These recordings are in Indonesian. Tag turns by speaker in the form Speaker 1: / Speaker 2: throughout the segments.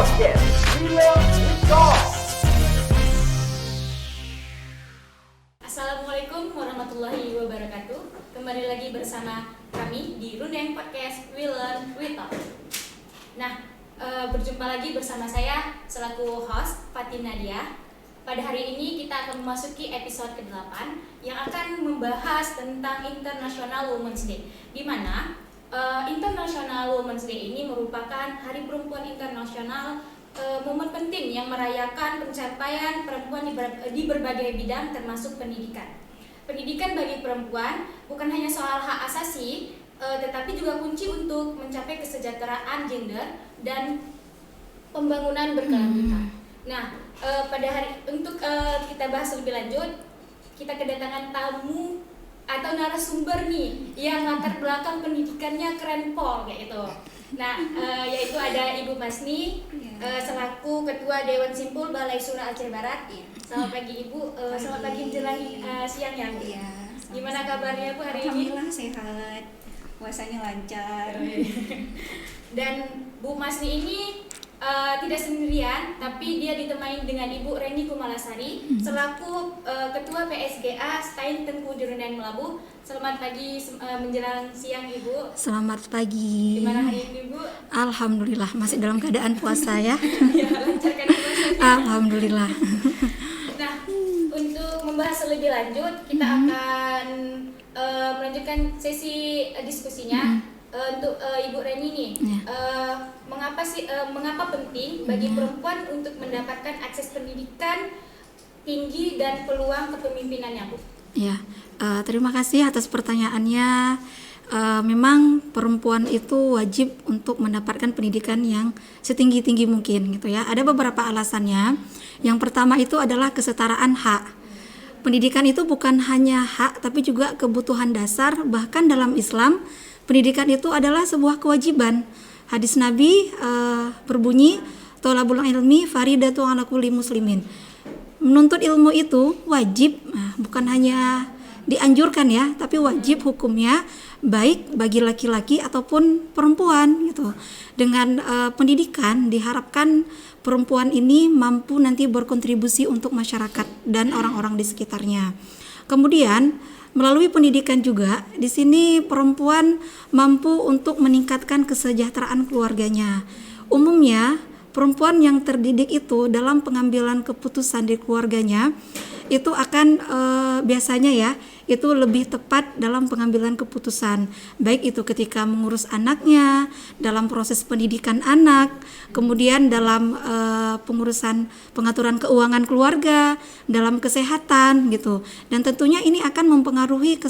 Speaker 1: Podcast Gila Talk.
Speaker 2: Assalamualaikum warahmatullahi wabarakatuh. Kembali lagi bersama kami di Rundeng Podcast We Learn We Talk. Nah, berjumpa lagi bersama saya selaku host Fatin Nadia. Pada hari ini kita akan memasuki episode ke-8 yang akan membahas tentang International Women's Day, di mana International Women's Day ini merupakan Hari Perempuan Internasional, momen penting yang merayakan pencapaian perempuan di berbagai bidang termasuk pendidikan. Pendidikan bagi perempuan bukan hanya soal hak asasi, tetapi juga kunci untuk mencapai kesejahteraan gender dan pembangunan berkelanjutan. Nah, pada hari untuk kita bahas lebih lanjut, kita kedatangan tamu atau narasumber nih yang latar belakang pendidikannya keren pol kayak itu. Nah, yaitu ada Ibu Masni selaku Ketua Dewan Simpul Balai Surah Aceh Barat. Selamat pagi Ibu, selamat pagi menjelang siang ya Bu. Gimana kabarnya Bu hari ini?
Speaker 3: Alhamdulillah sehat, puasanya lancar.
Speaker 2: Dan Bu Masni ini tidak sendirian, tapi dia ditemani dengan Ibu Reni Kumalasari selaku Ketua PSGA Stain Tengku Jerundeng Melabu. Selamat pagi menjelang siang Ibu.
Speaker 4: Selamat pagi.
Speaker 2: Gimana hari ini Bu?
Speaker 4: Alhamdulillah masih dalam keadaan puasa ya.
Speaker 2: Ya, lancarkan puasanya.
Speaker 4: Alhamdulillah.
Speaker 2: Nah, untuk membahas lebih lanjut, kita akan melanjutkan sesi diskusinya. Untuk Ibu Reni nih, mengapa penting bagi perempuan untuk mendapatkan akses pendidikan tinggi dan peluang kepemimpinannya, Bu?
Speaker 4: Ya, terima kasih atas pertanyaannya. Memang perempuan itu wajib untuk mendapatkan pendidikan yang setinggi-tinggi mungkin gitu ya. Ada beberapa alasannya. Yang pertama itu adalah kesetaraan hak. Pendidikan itu bukan hanya hak tapi juga kebutuhan dasar. Bahkan dalam Islam, pendidikan itu adalah sebuah kewajiban. Hadis Nabi berbunyi, thalabul ilmi faridatun ala kulli muslimin. Menuntut ilmu itu wajib, bukan hanya dianjurkan ya, tapi wajib hukumnya, baik bagi laki-laki ataupun perempuan gitu. Dengan pendidikan diharapkan perempuan ini mampu nanti berkontribusi untuk masyarakat dan orang-orang di sekitarnya. Kemudian melalui pendidikan juga, di sini perempuan mampu untuk meningkatkan kesejahteraan keluarganya. Umumnya, perempuan yang terdidik itu dalam pengambilan keputusan di keluarganya itu akan biasanya ya, itu lebih tepat dalam pengambilan keputusan. Baik itu ketika mengurus anaknya, dalam proses pendidikan anak, kemudian dalam pengaturan keuangan keluarga, dalam kesehatan gitu. Dan tentunya ini akan mempengaruhi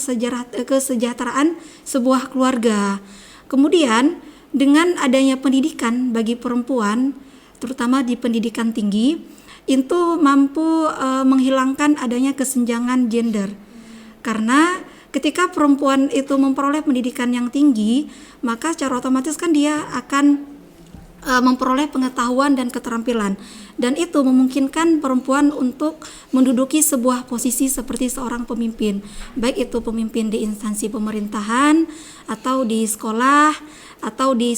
Speaker 4: kesejahteraan sebuah keluarga. Kemudian dengan adanya pendidikan bagi perempuan, terutama di pendidikan tinggi, itu mampu menghilangkan adanya kesenjangan gender. Karena ketika perempuan itu memperoleh pendidikan yang tinggi, maka secara otomatis kan dia akan memperoleh pengetahuan dan keterampilan, dan itu memungkinkan perempuan untuk menduduki sebuah posisi seperti seorang pemimpin, baik itu pemimpin di instansi pemerintahan atau di sekolah atau di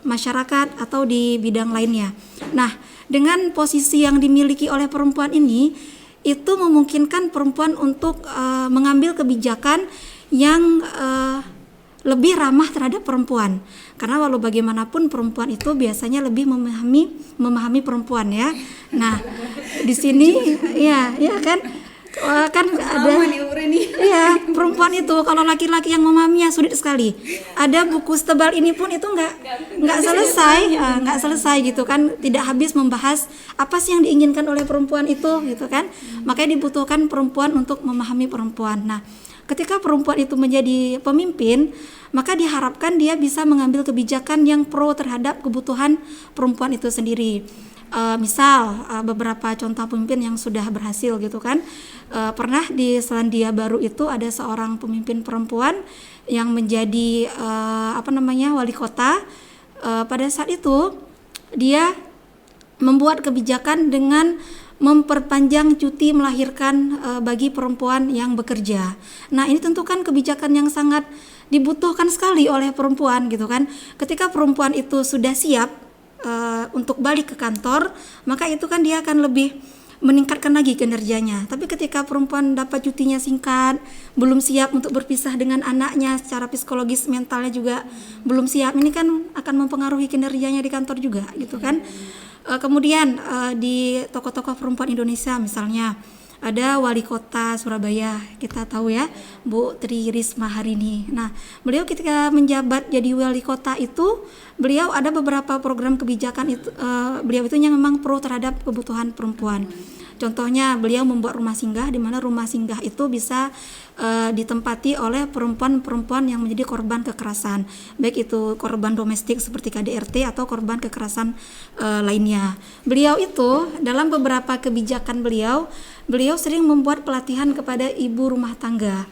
Speaker 4: masyarakat atau di bidang lainnya. Nah, dengan posisi yang dimiliki oleh perempuan ini, itu memungkinkan perempuan untuk mengambil kebijakan yang lebih ramah terhadap perempuan. Karena walau bagaimanapun perempuan itu biasanya lebih memahami perempuan ya. Nah, di sini ya kan ada iya, perempuan itu kalau laki-laki yang memahaminya sulit sekali. Ada buku setebal ini pun itu nggak selesai gitu kan, tidak habis membahas apa sih yang diinginkan oleh perempuan itu gitu kan. Makanya dibutuhkan perempuan untuk memahami perempuan. Nah, ketika perempuan itu menjadi pemimpin, maka diharapkan dia bisa mengambil kebijakan yang pro terhadap kebutuhan perempuan itu sendiri. Misal beberapa contoh pemimpin yang sudah berhasil gitu kan, pernah di Selandia Baru itu ada seorang pemimpin perempuan yang menjadi wali kota. Pada saat itu dia membuat kebijakan dengan memperpanjang cuti melahirkan bagi perempuan yang bekerja. Nah, ini tentu kan kebijakan yang sangat dibutuhkan sekali oleh perempuan gitu kan. Ketika perempuan itu sudah siap untuk balik ke kantor, maka itu kan dia akan lebih meningkatkan lagi kinerjanya. Tapi ketika perempuan dapat cutinya singkat, belum siap untuk berpisah dengan anaknya, secara psikologis mentalnya juga belum siap, ini kan akan mempengaruhi kinerjanya di kantor juga gitu kan. Kemudian di tokoh-tokoh perempuan Indonesia misalnya ada wali kota Surabaya, kita tahu ya, Bu Tri Risma Harini. Nah, beliau ketika menjabat jadi wali kota itu, beliau ada beberapa program kebijakan itu, beliau itu yang memang pro terhadap kebutuhan perempuan. Contohnya beliau membuat rumah singgah, di mana rumah singgah itu bisa ditempati oleh perempuan-perempuan yang menjadi korban kekerasan, baik itu korban domestik seperti KDRT atau korban kekerasan lainnya. Beliau itu dalam beberapa kebijakan beliau sering membuat pelatihan kepada ibu rumah tangga.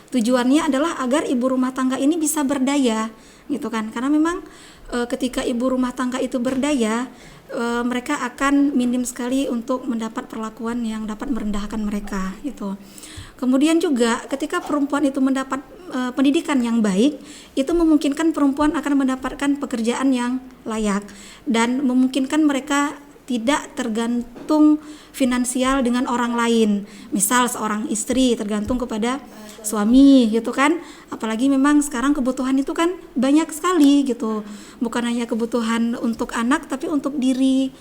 Speaker 4: Tujuannya adalah agar ibu rumah tangga ini bisa berdaya, gitu kan? Karena memang ketika ibu rumah tangga itu berdaya, mereka akan minim sekali untuk mendapat perlakuan yang dapat merendahkan mereka gitu. Kemudian juga ketika perempuan itu mendapat pendidikan yang baik, itu memungkinkan perempuan akan mendapatkan pekerjaan yang layak dan memungkinkan mereka tidak tergantung finansial dengan orang lain. Misal seorang istri tergantung kepada suami gitu kan, apalagi memang sekarang kebutuhan itu kan banyak sekali gitu, bukan hanya kebutuhan untuk anak tapi untuk diri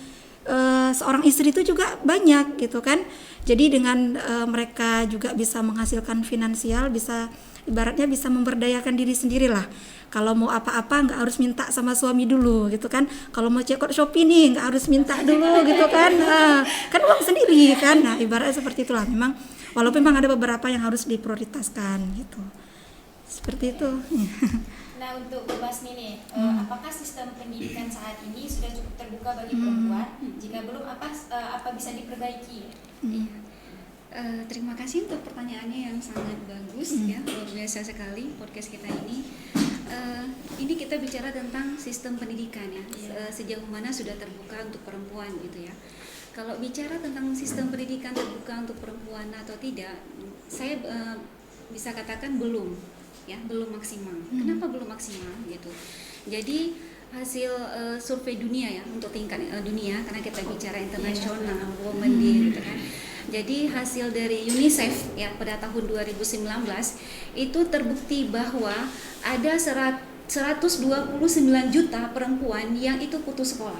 Speaker 4: seorang istri itu juga banyak gitu kan. Jadi dengan mereka juga bisa menghasilkan finansial, bisa ibaratnya bisa memberdayakan diri sendiri lah. Kalau mau apa-apa nggak harus minta sama suami dulu gitu kan. Kalau mau cekot Shopee nih nggak harus minta dulu gitu kan. Kan uang sendiri kan. Nah ibaratnya seperti itulah. Memang walaupun memang ada beberapa yang harus diprioritaskan gitu. Seperti itu.
Speaker 2: Nah untuk membahas nih, apakah sistem pendidikan saat ini sudah cukup terbuka bagi perempuan? Jika belum, apa bisa diperbaiki?
Speaker 3: Terima kasih untuk pertanyaannya yang sangat bagus ya, luar biasa sekali podcast kita ini. Ini kita bicara tentang sistem pendidikan ya, sejauh mana sudah terbuka untuk perempuan gitu ya. Kalau bicara tentang sistem pendidikan terbuka untuk perempuan atau tidak, saya bisa katakan belum ya, belum maksimal. Kenapa belum maksimal gitu? Jadi hasil survei dunia ya, untuk tingkat dunia, karena kita bicara internasional, Women Day gitu kan. Jadi hasil dari UNICEF ya pada tahun 2019 itu terbukti bahwa ada 129 juta perempuan yang itu putus sekolah.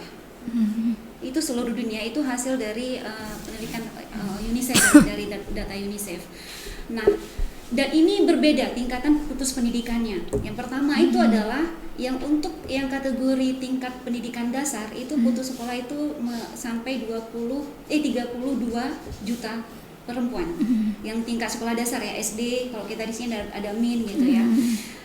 Speaker 3: Itu seluruh dunia, itu hasil dari penelitian UNICEF dari data UNICEF. Nah, dan ini berbeda tingkatan putus pendidikannya. Yang pertama itu adalah yang untuk yang kategori tingkat pendidikan dasar itu putus sekolah itu sampai 32 juta perempuan. Yang tingkat sekolah dasar ya SD, kalau kita di sini ada min gitu ya.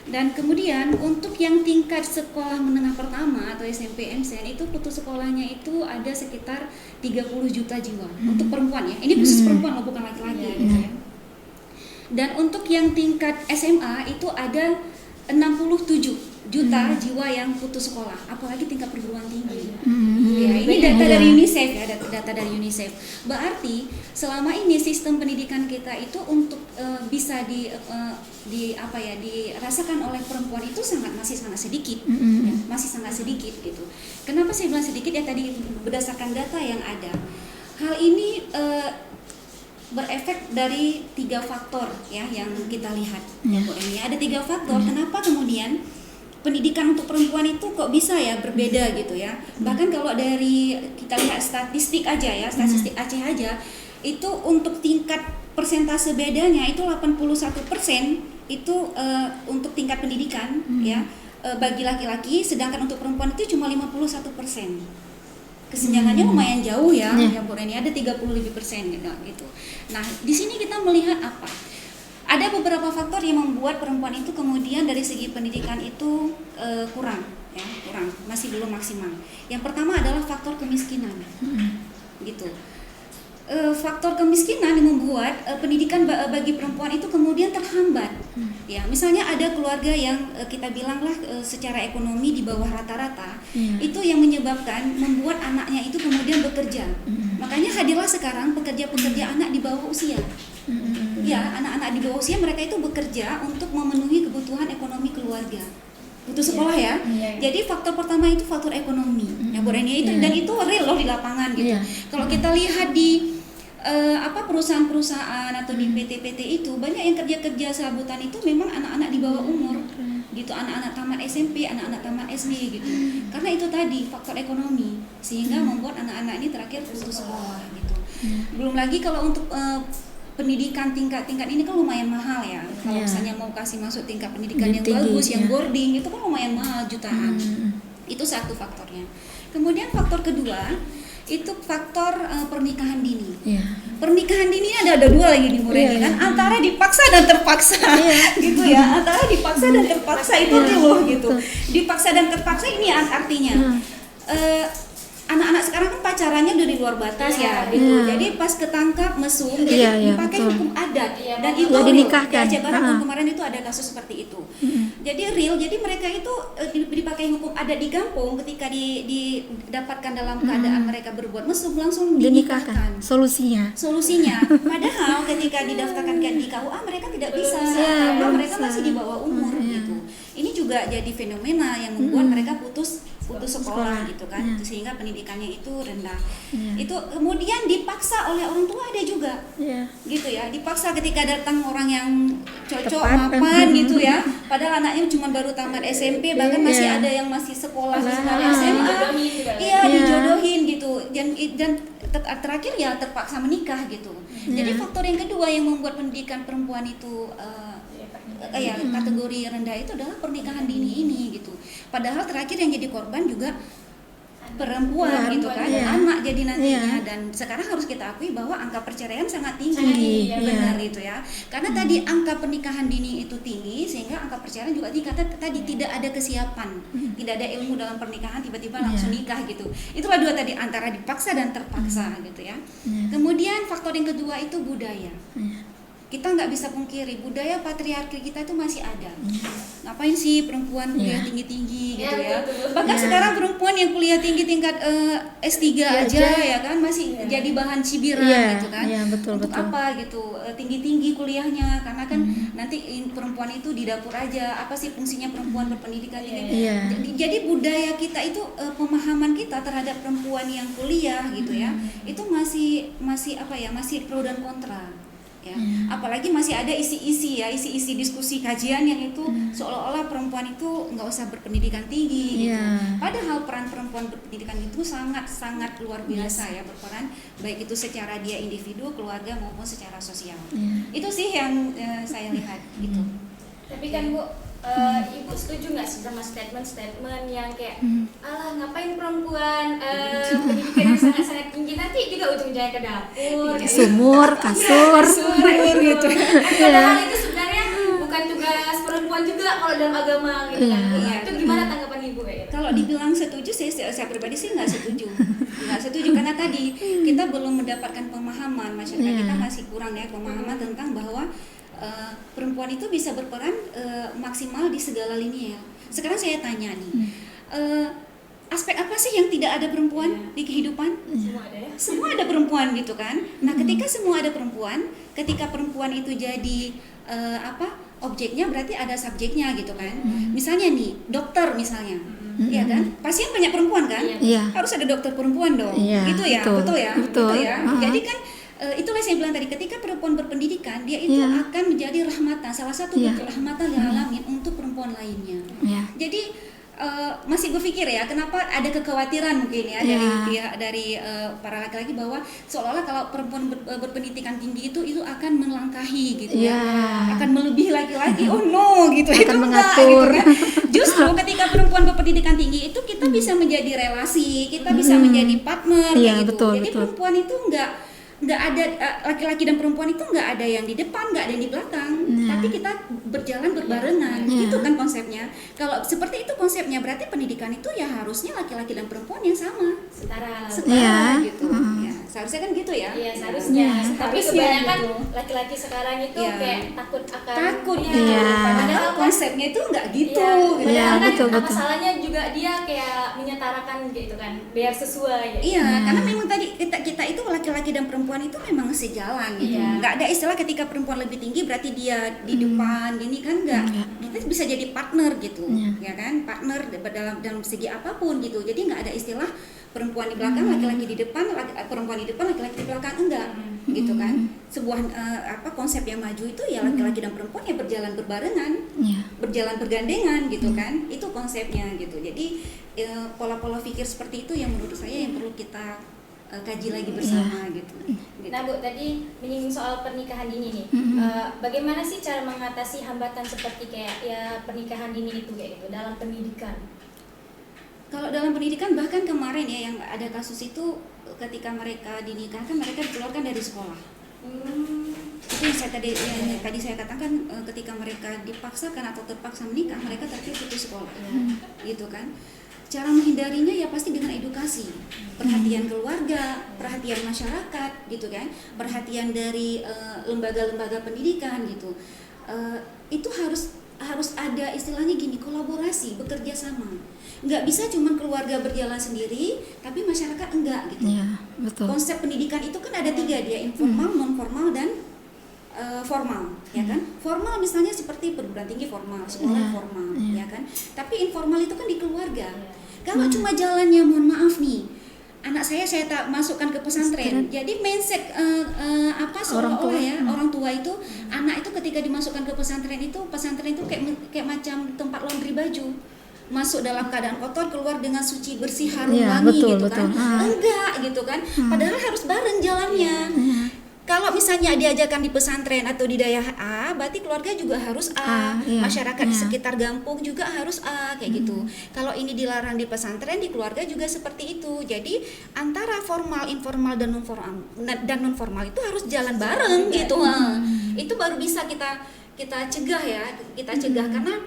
Speaker 3: Dan kemudian untuk yang tingkat sekolah menengah pertama atau SMP MSN itu putus sekolahnya itu ada sekitar 30 juta jiwa untuk perempuan ya. Ini khusus perempuan loh, bukan laki-laki gitu ya. Dan untuk yang tingkat SMA itu ada 67 juta jiwa yang putus sekolah, apalagi tingkat perguruan tinggi. Ya, ini data dari UNICEF ya, data dari UNICEF. Berarti selama ini sistem pendidikan kita itu untuk bisa dirasakan oleh perempuan itu masih sangat sedikit, ya, masih sangat sedikit gitu. Kenapa saya bilang sedikit ya, tadi berdasarkan data yang ada. Hal ini berefek dari 3 faktor ya yang kita lihat. Ini ada 3 faktor. Kenapa kemudian pendidikan untuk perempuan itu kok bisa ya berbeda gitu ya. Bahkan kalau dari kita lihat statistik aja ya, statistik Aceh aja, itu untuk tingkat persentase bedanya itu 81% itu untuk tingkat pendidikan ya bagi laki-laki, sedangkan untuk perempuan itu cuma 51%. Kesenjangannya lumayan jauh ya, ya Bu Reni, ada 30% gitu. Nah, di sini kita melihat apa? Ada beberapa faktor yang membuat perempuan itu kemudian dari segi pendidikan itu kurang, masih belum maksimal. Yang pertama adalah faktor kemiskinan, gitu. Faktor kemiskinan yang membuat pendidikan bagi perempuan itu kemudian terhambat. Ya, misalnya ada keluarga yang kita bilanglah secara ekonomi di bawah rata-rata, itu yang menyebabkan membuat anaknya itu kemudian bekerja. Makanya hadirlah sekarang pekerja-pekerja anak di bawah usia. Ya, anak-anak di bawah usia mereka itu bekerja untuk memenuhi kebutuhan ekonomi keluarga. putus sekolah ya. Jadi faktor pertama itu faktor ekonomi. Ya Bu Renia itu dan itu real loh di lapangan gitu. Kalau kita lihat di perusahaan-perusahaan atau di PT-PT itu banyak yang kerja serabutan itu memang anak-anak di bawah umur gitu, anak-anak tamat SMP, anak-anak tamat SD gitu. Karena itu tadi faktor ekonomi sehingga membuat anak-anak ini terakhir putus sekolah gitu. Belum lagi kalau untuk pendidikan tingkat ini kan lumayan mahal ya. Kalau misalnya mau kasih masuk tingkat pendidikan yang bagus, yang boarding itu kan lumayan mahal jutaan. Itu satu faktornya. Kemudian faktor kedua itu faktor pernikahan dini. Pernikahan dini ada dua lagi di Mureni kan, antara dipaksa dan terpaksa, gitu ya. Antara dipaksa dan terpaksa itu loh gitu. Dipaksa dan terpaksa ini artinya anak-anak sekarang kan pacarannya udah di luar batas ya gitu. Jadi pas ketangkap mesum jadi dipakai hukum adat dan itu
Speaker 4: dinikahkan.
Speaker 3: Di Aceh Barat kemarin itu ada kasus seperti itu. Jadi real, jadi mereka itu dipakai hukum adat di kampung ketika didapatkan dalam keadaan mereka berbuat mesum langsung dinikahkan.
Speaker 4: Solusinya.
Speaker 3: Padahal ketika didaftarkan di KUA mereka tidak bisa karena mereka masih di bawah umur gitu. Ini juga jadi fenomena yang membuat mereka putus sekolah gitu kan, sehingga pendidikannya itu rendah. Itu kemudian dipaksa oleh orang tua ada juga, gitu ya. Dipaksa ketika datang orang yang cocok mapan gitu ya. Padahal anaknya cuma baru tamat SMP, bahkan masih ada yang masih sekolah SMA. Dijodohin gitu. Dan terakhir ya terpaksa menikah gitu. Jadi faktor yang kedua yang membuat pendidikan perempuan itu kategori rendah itu adalah pernikahan dini ini gitu. Padahal terakhir yang jadi korban juga perempuan gitu kan, anak jadi nantinya. Dan sekarang harus kita akui bahwa angka perceraian sangat tinggi, benar itu ya. Karena tadi angka pernikahan dini itu tinggi sehingga angka perceraian juga tinggi. Karena tadi tidak ada kesiapan, tidak ada ilmu dalam pernikahan, tiba-tiba langsung nikah gitu. Itulah dua tadi, antara dipaksa dan terpaksa gitu ya. Kemudian faktor yang kedua itu budaya. Kita nggak bisa pungkiri budaya patriarki kita itu masih ada. Ngapain sih perempuan kuliah tinggi-tinggi gitu ya? Bahkan sekarang perempuan yang kuliah tinggi tingkat S3 aja ya kan masih jadi bahan cibiran gitu kan. Untuk apa gitu tinggi-tinggi kuliahnya? Karena kan nanti perempuan itu di dapur aja. Apa sih fungsinya perempuan berpendidikan ini? Jadi budaya kita itu pemahaman kita terhadap perempuan yang kuliah gitu ya, itu masih pro dan kontra. Ya. Apalagi masih ada isi-isi diskusi kajian yang itu seolah-olah perempuan itu nggak usah berpendidikan tinggi gitu. Padahal peran perempuan berpendidikan itu sangat luar biasa ya, berperan baik itu secara dia individu, keluarga maupun secara sosial. Itu sih yang saya lihat gitu.
Speaker 2: Tapi kan Bu, Ibu setuju nggak sih sama statement yang kayak alah ngapain perempuan pendidikan yang sangat tinggi nanti juga ujung-ujungnya ke dapur,
Speaker 4: sumur, kasur
Speaker 2: gitu. Padahal itu sebenarnya bukan tugas perempuan juga kalau dalam agama gitu kan. Itu gimana tanggapan Ibu ya?
Speaker 3: Kalau dibilang setuju, saya pribadi sih nggak setuju karena tadi kita belum mendapatkan pemahaman, masyarakat kita masih kurang ya pemahaman tentang bahwa perempuan itu bisa berperan maksimal di segala lini ya. Sekarang saya tanya nih, aspek apa sih yang tidak ada perempuan di kehidupan?
Speaker 2: Semua ada ya?
Speaker 3: Semua ada perempuan gitu kan. Nah ketika semua ada perempuan, ketika perempuan itu jadi objeknya berarti ada subjeknya gitu kan. Misalnya nih dokter misalnya, ya kan, pasien banyak perempuan kan, harus ada dokter perempuan dong, gitu ya, betul ya. Jadi kan itulah saya bilang tadi, ketika perempuan berpendidikan dia itu akan menjadi rahmatan, salah satu bentuk rahmatan lil alamin untuk perempuan lainnya. Jadi masih berpikir ya, kenapa ada kekhawatiran mungkin ya dari para laki-laki bahwa seolah-olah kalau perempuan berpendidikan tinggi itu akan melangkahi gitu akan melebihi laki-laki. Oh no gitu,
Speaker 4: akan
Speaker 3: itu
Speaker 4: mengatur
Speaker 3: enggak, gitu kan. Justru ketika perempuan berpendidikan tinggi itu kita bisa menjadi relasi, kita bisa menjadi partner gitu. Jadi perempuan itu enggak ada laki-laki dan perempuan itu nggak ada yang di depan, nggak ada yang di belakang, tapi kita berjalan berbarengan. Itu kan konsepnya. Kalau seperti itu konsepnya, berarti pendidikan itu ya harusnya laki-laki dan perempuan yang sama, setara gitu. seharusnya kan gitu ya.
Speaker 2: Iya seharusnya. Tapi
Speaker 3: Seharusnya
Speaker 2: kebanyakan
Speaker 3: gitu.
Speaker 2: laki-laki sekarang itu
Speaker 3: Iya.
Speaker 2: kayak takut akan
Speaker 3: Takut
Speaker 2: ya,
Speaker 3: gitu.
Speaker 4: Iya.
Speaker 3: Padahal konsepnya itu nggak gitu.
Speaker 2: Iya,
Speaker 3: gitu.
Speaker 4: Iya,
Speaker 2: padahal kan
Speaker 4: betul, betul.
Speaker 2: masalahnya juga dia kayak menyetarakan gitu kan, biar sesuai gitu.
Speaker 3: Iya, karena memang tadi kita itu laki-laki dan perempuan itu memang sejalan gitu.
Speaker 2: Iya.
Speaker 3: Nggak ada istilah ketika perempuan lebih tinggi berarti dia di depan gini kan nggak. Kita bisa jadi partner gitu, ya kan? Partner dalam segi apapun gitu. Jadi nggak ada istilah perempuan di belakang, laki-laki di depan, perempuan di depan, laki-laki di belakang, enggak gitu kan. Sebuah konsep yang maju itu ya laki-laki dan perempuan ya berjalan berbarengan,
Speaker 4: Iya.
Speaker 3: berjalan bergandengan gitu kan. Itu konsepnya gitu. Jadi pola-pola pikir seperti itu yang menurut saya yang perlu kita kaji lagi bersama gitu.
Speaker 2: Nah Bu, tadi menyinggung soal pernikahan dini nih. Bagaimana sih cara mengatasi hambatan seperti kayak ya pernikahan dini itu kayak gitu dalam pendidikan?
Speaker 3: Kalau dalam pendidikan bahkan kemarin ya yang ada kasus itu ketika mereka dinikahkan mereka dikeluarkan dari sekolah. Itu yang tadi saya katakan ketika mereka dipaksakan atau terpaksa menikah mereka terpilih putus sekolah, gitu kan. Cara menghindarinya ya pasti dengan edukasi, perhatian keluarga, perhatian masyarakat, gitu kan, perhatian dari lembaga-lembaga pendidikan gitu. Itu harus ada istilahnya gini, kolaborasi, bekerja sama. Nggak bisa cuma keluarga berjalan sendiri, tapi masyarakat enggak gitu.
Speaker 4: Iya, betul.
Speaker 3: Konsep pendidikan itu kan ada 3 dia, informal, non formal dan formal, ya kan? Formal misalnya seperti perguruan tinggi formal, sekolah formal, ya kan? Tapi informal itu kan di keluarga. Kalau cuma jalannya, mohon maaf nih, anak saya tak masukkan ke pesantren. Jadi mindset seolah-olah ya orang tua itu anak itu ketika dimasukkan ke pesantren itu kayak macam tempat laundry baju. Masuk dalam keadaan kotor, keluar dengan suci, bersih, harum, wangi gitu kan. Enggak gitu kan. Padahal harus bareng jalannya. Kalau misalnya diajarkan di pesantren atau di daerah A, berarti keluarga juga harus A, masyarakat di sekitar kampung juga harus A, kayak gitu. Kalau ini dilarang di pesantren, di keluarga juga seperti itu. Jadi antara formal, informal dan non formal itu harus jalan bareng gitu. Itu baru bisa kita cegah ya, karena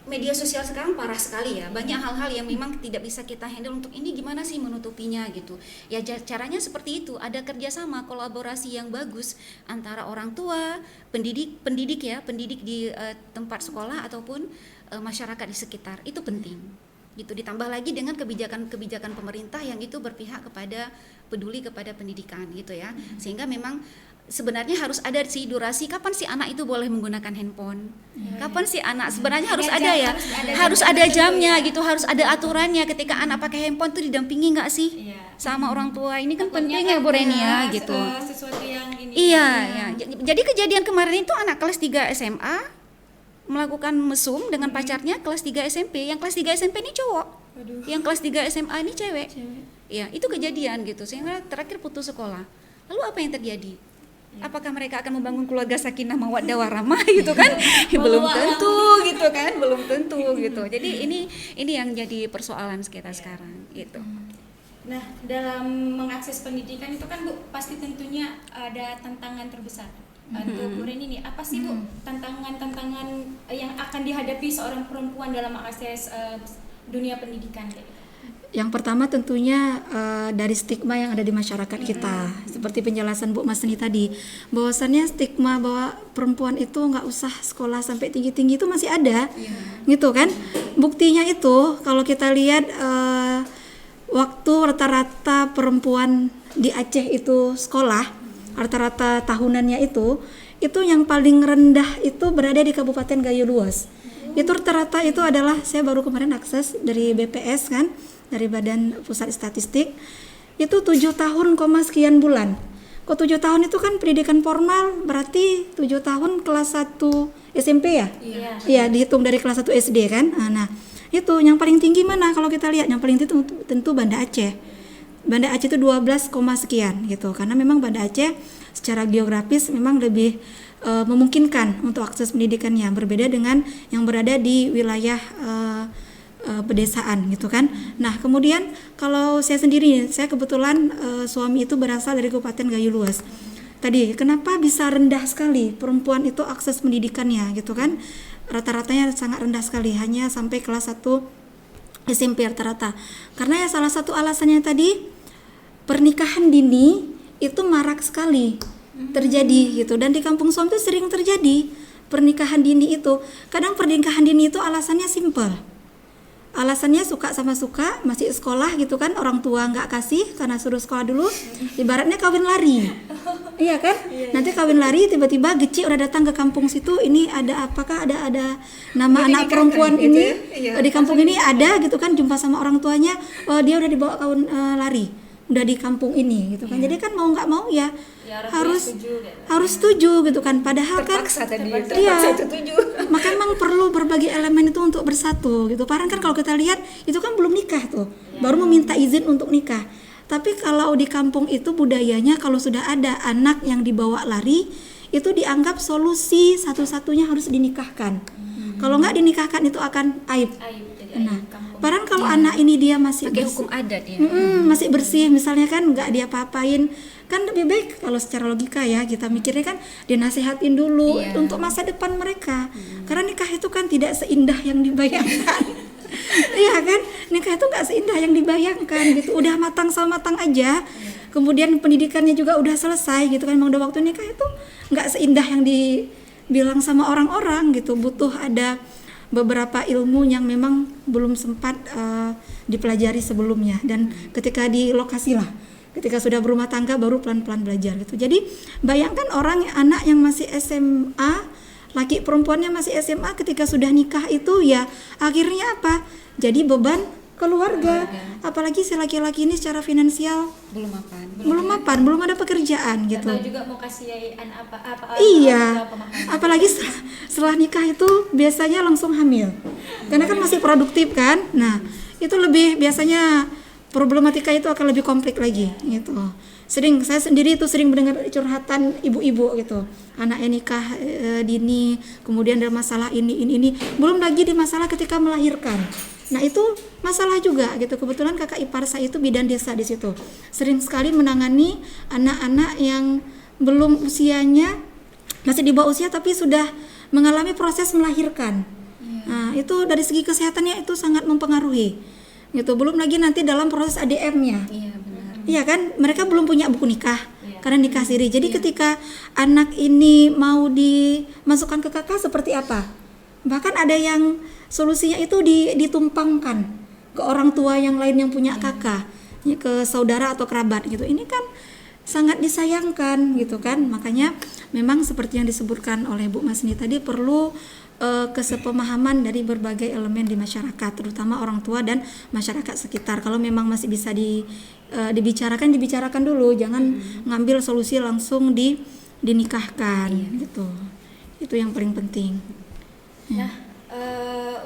Speaker 3: media sosial sekarang parah sekali ya, banyak hal-hal yang memang tidak bisa kita handle. Untuk ini gimana sih menutupinya gitu ya, caranya seperti itu, ada kerjasama kolaborasi yang bagus antara orang tua, pendidik di tempat sekolah ataupun masyarakat di sekitar, itu penting gitu. Ditambah lagi dengan kebijakan pemerintah yang itu berpihak peduli kepada pendidikan gitu ya, sehingga memang sebenarnya harus ada sih durasi kapan si anak itu boleh menggunakan handphone, kapan si anak sebenarnya harus ada ya, harus ada jamnya gitu, harus ada aturannya. Ketika anak pakai handphone tuh didampingi nggak sih sama orang tua, ini kan penting ya Bu Reni ya gitu.
Speaker 2: Sesuatu yang ini.
Speaker 3: Iya ya. Jadi kejadian kemarin itu anak kelas 3 SMA melakukan mesum dengan pacarnya kelas 3 SMP, yang kelas 3 SMP ini cowok, yang kelas 3 SMA ini cewek. Ya itu kejadian gitu, sehingga terakhir putus sekolah. Lalu apa yang terjadi? Apakah mereka akan membangun keluarga sakinah mawaddah warahmah gitu kan? Belum tentu gitu kan, belum tentu gitu. Jadi ini yang jadi persoalan kita sekarang gitu.
Speaker 2: Nah, dalam mengakses pendidikan itu kan Bu, pasti tentunya ada tantangan terbesar. Untuk Bu Reni nih, apa sih Bu tantangan-tantangan yang akan dihadapi seorang perempuan dalam mengakses dunia pendidikan kayak gitu?
Speaker 4: Yang pertama tentunya dari stigma yang ada di masyarakat kita, seperti penjelasan Bu Masni tadi, bahwasannya stigma bahwa perempuan itu nggak usah sekolah sampai tinggi-tinggi itu masih ada, gitu kan? Buktinya itu kalau kita lihat waktu rata-rata perempuan di Aceh itu sekolah, rata-rata tahunannya itu yang paling rendah itu berada di Kabupaten Gayo Luas. Itu rata-rata itu adalah, saya baru kemarin akses dari BPS kan, dari Badan Pusat Statistik, itu 7 tahun, sekian bulan. Kok 7 tahun itu kan pendidikan formal, berarti 7 tahun kelas 1 SMP ya? Iya, dihitung dari kelas 1 SD kan. Nah, itu yang paling tinggi mana kalau kita lihat? Yang paling tinggi tentu Banda Aceh. Banda Aceh itu 12, sekian gitu. Karena memang Banda Aceh secara geografis memang lebih memungkinkan untuk akses pendidikannya, berbeda dengan yang berada di wilayah pedesaan gitu kan. Nah kemudian kalau saya sendiri, saya kebetulan suami itu berasal dari Kabupaten Gayo Luas. Tadi kenapa bisa rendah sekali perempuan itu akses pendidikannya gitu kan, rata-ratanya sangat rendah sekali, hanya sampai kelas 1 SMP rata-rata. Karena ya salah satu alasannya tadi pernikahan dini itu marak sekali terjadi gitu, dan di Kampung Suam itu sering terjadi pernikahan dini itu. Kadang pernikahan dini itu alasannya simple, alasannya suka sama suka, masih sekolah gitu kan, orang tua nggak kasih karena suruh sekolah dulu, ibaratnya kawin lari. Iya kan? Nanti kawin lari, tiba-tiba geci udah datang ke kampung situ, ini ada apakah ada nama anak perempuan
Speaker 3: gitu
Speaker 4: ini
Speaker 3: ya? Iya.
Speaker 4: di kampung ini ada gitu kan, jumpa sama orang tuanya, oh dia udah dibawa kawin lari, udah di kampung ini gitu kan. Jadi kan mau nggak mau ya harus setuju gitu kan, padahal
Speaker 3: Terpaksa
Speaker 4: kan
Speaker 3: tadi,
Speaker 4: iya,
Speaker 3: terpaksa setuju.
Speaker 4: maka memang perlu berbagai elemen itu untuk bersatu gitu. Padahal kan kalau kita lihat itu kan belum nikah tuh, baru meminta izin untuk nikah. Tapi kalau di kampung itu budayanya kalau sudah ada anak yang dibawa lari, itu dianggap solusi satu-satunya harus dinikahkan. Kalau nggak dinikahkan itu akan aib. Nah, padahal kalau anak ini dia masih
Speaker 3: Pakai
Speaker 4: bersih,
Speaker 3: hukum adat ya.
Speaker 4: masih bersih misalnya kan, nggak dia apa-apain, kan lebih baik kalau secara logika ya kita mikirnya kan dinasehatin dulu untuk masa depan mereka. Karena nikah itu kan tidak seindah yang dibayangkan. Iya kan, nikah itu nggak seindah yang dibayangkan gitu. Udah matang sama matang aja, kemudian pendidikannya juga udah selesai gitu kan, memang udah waktu nikah itu nggak seindah yang dibilang sama orang-orang gitu. Butuh ada beberapa ilmu yang memang belum sempat dipelajari sebelumnya, dan ketika di lokasi lah, ketika sudah berumah tangga baru pelan-pelan belajar gitu. Jadi bayangkan anak yang masih SMA, laki perempuannya masih SMA, ketika sudah nikah itu ya akhirnya apa? Jadi beban keluarga. Apalagi si laki-laki ini secara finansial
Speaker 3: Belum mapan.
Speaker 4: belum ada pekerjaan gitu.
Speaker 2: Atau juga mau kasih anak apa
Speaker 4: Iya,
Speaker 2: apa makan.
Speaker 4: apalagi setelah nikah itu biasanya langsung hamil, karena kan masih produktif kan. Nah, itu lebih biasanya problematika itu akan lebih kompleks lagi gitu. Saya sendiri itu sering mendengar curhatan ibu-ibu gitu, anaknya nikah dini, kemudian ada masalah ini, belum lagi di masalah ketika melahirkan. Nah itu masalah juga gitu. Kebetulan kakak ipar saya itu bidan desa di situ, sering sekali menangani anak-anak yang belum usianya, masih di bawah usia tapi sudah mengalami proses melahirkan. Nah itu dari segi kesehatannya itu sangat mempengaruhi gitu. Belum lagi nanti dalam proses ADM-nya.
Speaker 3: Iya benar.
Speaker 4: Iya kan, mereka belum punya buku nikah karena nikah siri. Jadi ketika anak ini mau dimasukkan ke kakak seperti apa? Bahkan ada yang solusinya itu ditumpangkan ke orang tua yang lain yang punya kakak, ya, ke saudara atau kerabat gitu. Ini kan sangat disayangkan gitu kan. Makanya memang seperti yang disebutkan oleh Bu Masni tadi, perlu kesepemahaman dari berbagai elemen di masyarakat, terutama orang tua dan masyarakat sekitar. Kalau memang masih bisa dibicarakan dulu, jangan ngambil solusi langsung dinikahkan gitu. Itu yang paling penting.
Speaker 2: Nah,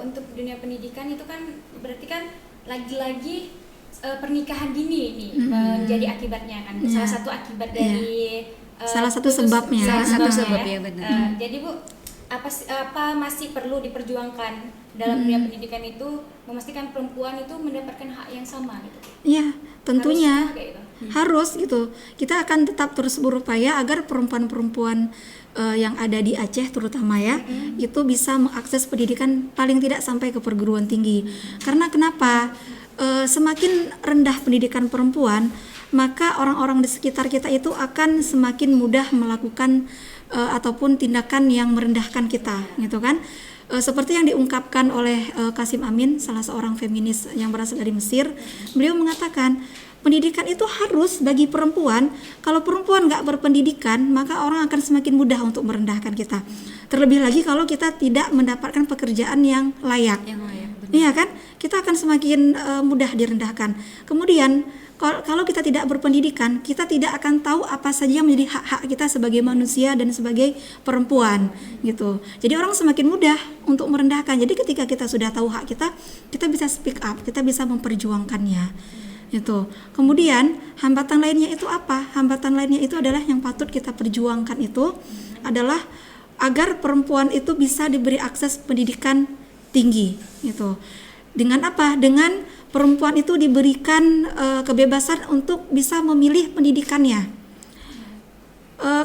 Speaker 2: untuk dunia pendidikan itu kan berarti kan lagi-lagi pernikahan dini ini menjadi akibatnya kan, salah satu akibat dari
Speaker 4: salah satu sebabnya.
Speaker 3: Salah satu
Speaker 2: ya.
Speaker 3: sebab ya benar.
Speaker 2: Jadi Bu, apa masih perlu diperjuangkan dalam dunia pendidikan itu, memastikan perempuan itu mendapatkan hak yang sama gitu?
Speaker 4: Iya, tentunya
Speaker 2: harus
Speaker 4: gitu. Kita akan tetap terus berupaya agar perempuan-perempuan yang ada di Aceh terutama ya, itu bisa mengakses pendidikan paling tidak sampai ke perguruan tinggi. Karena kenapa? Semakin rendah pendidikan perempuan, maka orang-orang di sekitar kita itu akan semakin mudah melakukan ataupun tindakan yang merendahkan kita gitu kan. Seperti yang diungkapkan oleh Qasim Amin, salah seorang feminis yang berasal dari Mesir. Beliau mengatakan pendidikan itu harus bagi perempuan. Kalau perempuan nggak berpendidikan, maka orang akan semakin mudah untuk merendahkan kita. Terlebih lagi kalau kita tidak mendapatkan pekerjaan yang layak. Iya kan? Kita akan semakin mudah direndahkan. Kemudian kalau kita tidak berpendidikan, kita tidak akan tahu apa saja yang menjadi hak-hak kita sebagai manusia dan sebagai perempuan gitu. Jadi orang semakin mudah untuk merendahkan. Jadi ketika kita sudah tahu hak kita, kita bisa speak up, kita bisa memperjuangkannya. Gitu. Kemudian hambatan lainnya itu apa? Hambatan lainnya itu adalah yang patut kita perjuangkan itu adalah agar perempuan itu bisa diberi akses pendidikan tinggi gitu. Dengan apa? Dengan perempuan itu diberikan kebebasan untuk bisa memilih pendidikannya.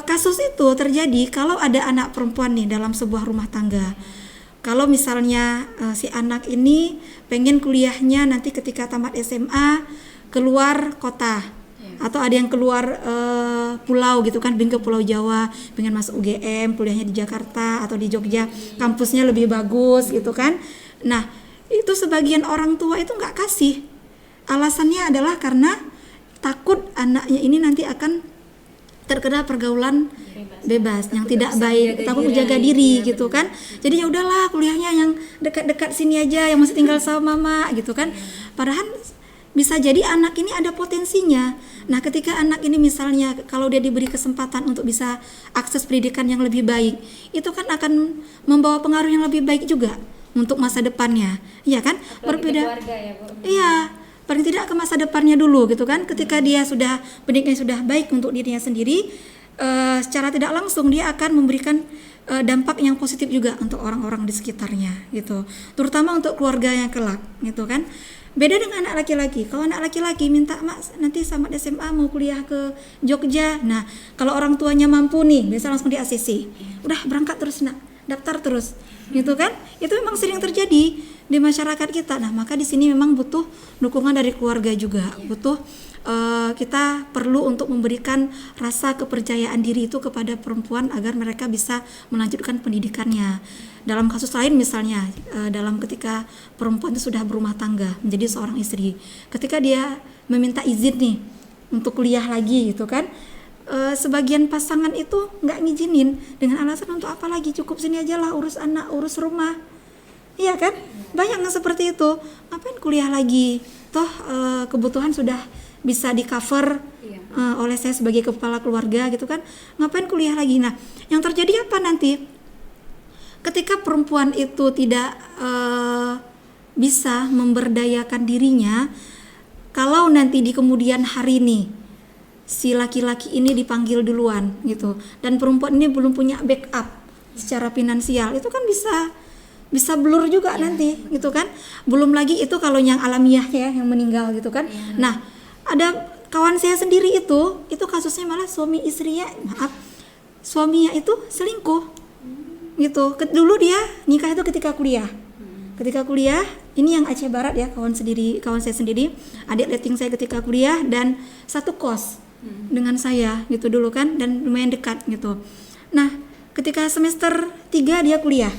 Speaker 4: Kasus itu terjadi kalau ada anak perempuan nih dalam sebuah rumah tangga. Kalau misalnya si anak ini pengen kuliahnya nanti ketika tamat SMA keluar kota, atau ada yang keluar pulau gitu kan, pengen ke Pulau Jawa, pengen masuk UGM, kuliahnya di Jakarta atau di Jogja, kampusnya lebih bagus gitu kan. Nah, itu sebagian orang tua itu nggak kasih. Alasannya adalah karena takut anaknya ini nanti akan terkena pergaulan bebas yang tidak baik, takut menjaga diri gitu kan. Jadi ya udahlah kuliahnya yang dekat-dekat sini aja, yang masih tinggal sama mama gitu kan. Padahal bisa jadi anak ini ada potensinya. Nah, ketika anak ini misalnya kalau dia diberi kesempatan untuk bisa akses pendidikan yang lebih baik, itu kan akan membawa pengaruh yang lebih baik juga untuk masa depannya. Iya kan? Berbeda. Iya, paling tidak ke masa depannya dulu gitu kan. Ketika dia sudah pendidikannya sudah baik untuk dirinya sendiri, secara tidak langsung dia akan memberikan dampak yang positif juga untuk orang-orang di sekitarnya gitu. Terutama untuk keluarga yang kelak gitu kan. Beda dengan anak laki-laki. Kalau anak laki-laki minta mak nanti sama SMA mau kuliah ke Jogja. Nah, kalau orang tuanya mampu nih, biasa langsung di ACC. Udah berangkat terus nak, daftar terus. Gitu kan? Itu memang sering terjadi di masyarakat kita. Nah, maka di sini memang butuh dukungan dari keluarga juga. Butuh kita perlu untuk memberikan rasa kepercayaan diri itu kepada perempuan agar mereka bisa melanjutkan pendidikannya. Dalam kasus lain misalnya, dalam ketika perempuan itu sudah berumah tangga, menjadi seorang istri, ketika dia meminta izin nih untuk kuliah lagi gitu kan, sebagian pasangan itu nggak ngizinin dengan alasan untuk apa lagi, cukup sini aja lah, urus anak, urus rumah. Iya kan? Banyak yang seperti itu. Ngapain kuliah lagi? Toh kebutuhan sudah bisa di cover oleh saya sebagai kepala keluarga gitu kan. Ngapain kuliah lagi? Nah, yang terjadi apa nanti? Ketika perempuan itu tidak bisa memberdayakan dirinya, kalau nanti di kemudian hari nih si laki-laki ini dipanggil duluan gitu, dan perempuan ini belum punya backup secara finansial, itu kan bisa blur juga nanti gitu kan. Belum lagi itu kalau yang alamiah ya, yang meninggal gitu kan. Nah, ada kawan saya sendiri itu kasusnya malah suaminya itu selingkuh gitu. Dulu dia nikah itu ketika kuliah. Ketika kuliah, ini yang Aceh Barat ya, kawan saya sendiri, adik letting saya ketika kuliah dan satu kos dengan saya gitu dulu kan, dan lumayan dekat gitu. Nah, ketika semester 3 dia kuliah.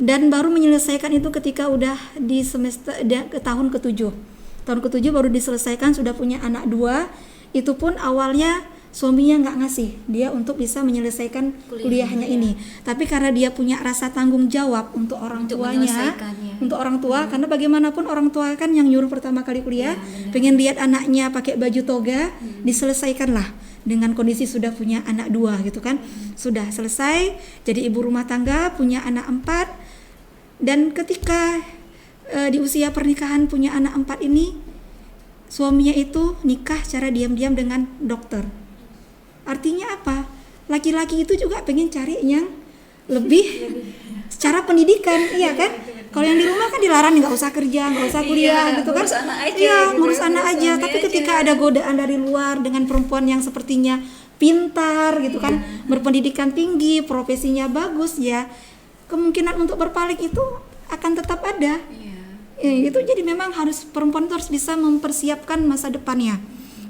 Speaker 4: Dan baru menyelesaikan itu ketika udah di semester tahun ke-7. Tahun ke-7 baru diselesaikan, sudah punya anak 2. Itu pun awalnya suaminya nggak ngasih dia untuk bisa menyelesaikan kuliahnya ini. Tapi karena dia punya rasa tanggung jawab untuk orang tuanya, untuk orang tua, karena bagaimanapun orang tua kan yang nyuruh pertama kali kuliah, pengen lihat anaknya pakai baju toga, diselesaikanlah dengan kondisi sudah punya anak 2 gitu kan. Sudah selesai jadi ibu rumah tangga, punya anak 4. Dan ketika di usia pernikahan punya anak 4 ini, suaminya itu nikah secara diam-diam dengan dokter. Artinya apa? Laki-laki itu juga pengen cari yang lebih secara pendidikan, iya kan? Kalau yang di rumah kan dilarang, nggak usah kerja, nggak usah kuliah gitu kan? Ngurus anak aja. Tapi ketika ada godaan dari luar dengan perempuan yang sepertinya pintar gitu kan, berpendidikan tinggi, profesinya bagus ya, kemungkinan untuk berpaling itu akan tetap ada. Itu jadi memang perempuan itu harus bisa mempersiapkan masa depannya